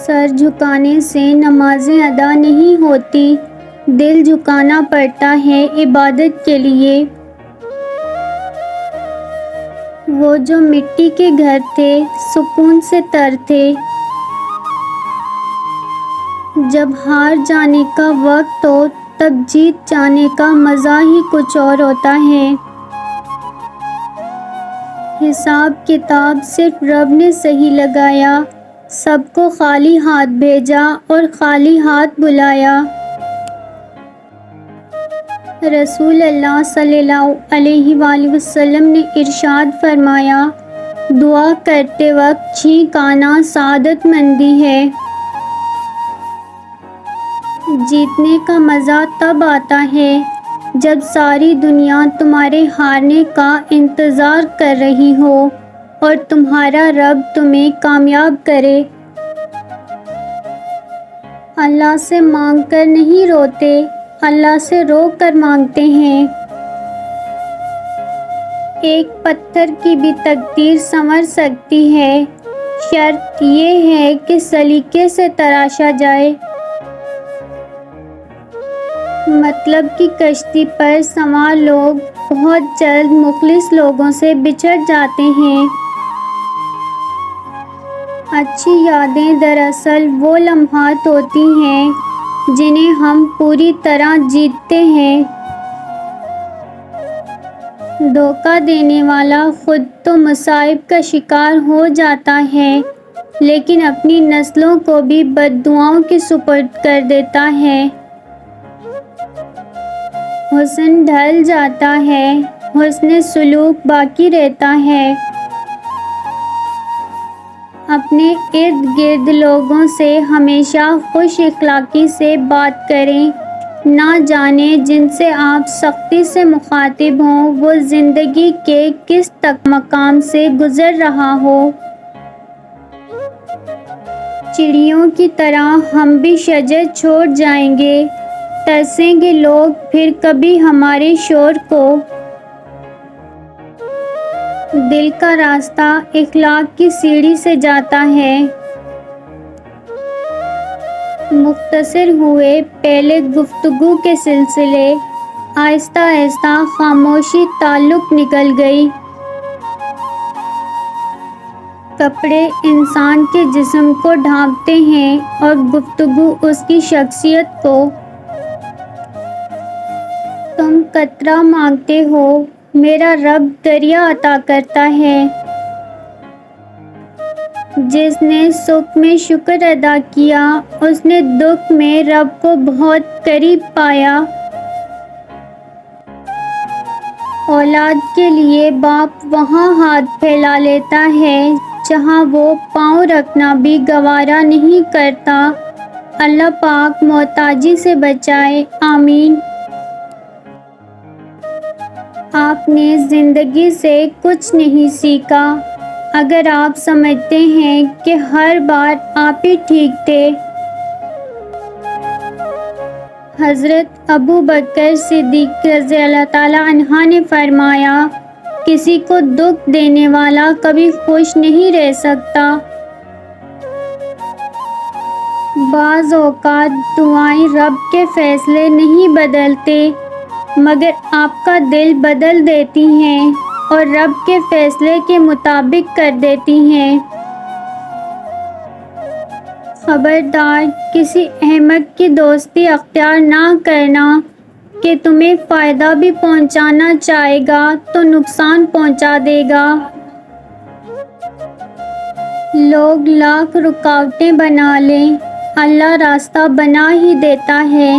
سر جھکانے سے نمازیں ادا نہیں ہوتی، دل جھکانا پڑتا ہے عبادت کے لیے۔ وہ جو مٹی کے گھر تھے سکون سے تر تھے، جب ہار جانے کا وقت ہو تب جیت جانے کا مزہ ہی کچھ اور ہوتا ہے۔ حساب کتاب صرف رب نے صحیح لگایا، سب کو خالی ہاتھ بھیجا اور خالی ہاتھ بلایا۔ رسول اللہ صلی اللہ علیہ وآلہ وسلم نے ارشاد فرمایا، دعا کرتے وقت چھینک آنا سعادت مندی ہے۔ جیتنے کا مزہ تب آتا ہے جب ساری دنیا تمہارے ہارنے کا انتظار کر رہی ہو اور تمہارا رب تمہیں کامیاب کرے۔ اللہ سے مانگ کر نہیں روتے، اللہ سے رو کر مانگتے ہیں۔ ایک پتھر کی بھی تقدیر سنور سکتی ہے، شرط یہ ہے کہ سلیقے سے تراشا جائے۔ مطلب کی کشتی پر سوار لوگ بہت جلد مخلص لوگوں سے بچھڑ جاتے ہیں۔ اچھی یادیں دراصل وہ لمحات ہوتی ہیں جنہیں ہم پوری طرح جیتے ہیں۔ دھوکہ دینے والا خود تو مصائب کا شکار ہو جاتا ہے، لیکن اپنی نسلوں کو بھی بددعاؤں کے سپرد کر دیتا ہے۔ حسن ڈھل جاتا ہے، حسن سلوک باقی رہتا ہے۔ اپنے ارد گرد لوگوں سے ہمیشہ خوش اخلاقی سے بات کریں، نہ جانے جن سے آپ سختی سے مخاطب ہوں وہ زندگی کے کس تک مقام سے گزر رہا ہو۔ چڑیوں کی طرح ہم بھی شجر چھوڑ جائیں گے، ترسیں گے لوگ پھر کبھی ہمارے شور کو۔ دل کا راستہ اخلاق کی سیڑھی سے جاتا ہے۔ مختصر ہوئے پہلے گفتگو کے سلسلے، آہستہ آہستہ خاموشی تعلق نکل گئی۔ کپڑے انسان کے جسم کو ڈھانپتے ہیں اور گفتگو اس کی شخصیت کو۔ تم قطرہ مانگتے ہو، میرا رب دریا عطا کرتا ہے۔ جس نے سکھ میں شکر ادا کیا اس نے دکھ میں رب کو بہت قریب پایا۔ اولاد کے لیے باپ وہاں ہاتھ پھیلا لیتا ہے جہاں وہ پاؤں رکھنا بھی گوارا نہیں کرتا۔ اللہ پاک محتاجی سے بچائے، آمین۔ آپ نے زندگی سے کچھ نہیں سیکھا اگر آپ سمجھتے ہیں کہ ہر بار آپ ہی ٹھیک تھے۔ حضرت ابو بکر صدیق رضی اللہ تعالیٰ عنہ نے فرمایا، کسی کو دکھ دینے والا کبھی خوش نہیں رہ سکتا۔ بعض اوقات دعائیں رب کے فیصلے نہیں بدلتے مگر آپ کا دل بدل دیتی ہیں اور رب کے فیصلے کے مطابق کر دیتی ہیں۔ خبردار، کسی احمق کی دوستی اختیار نہ کرنا کہ تمہیں فائدہ بھی پہنچانا چاہے گا تو نقصان پہنچا دے گا۔ لوگ لاکھ رکاوٹیں بنا لیں، اللہ راستہ بنا ہی دیتا ہے۔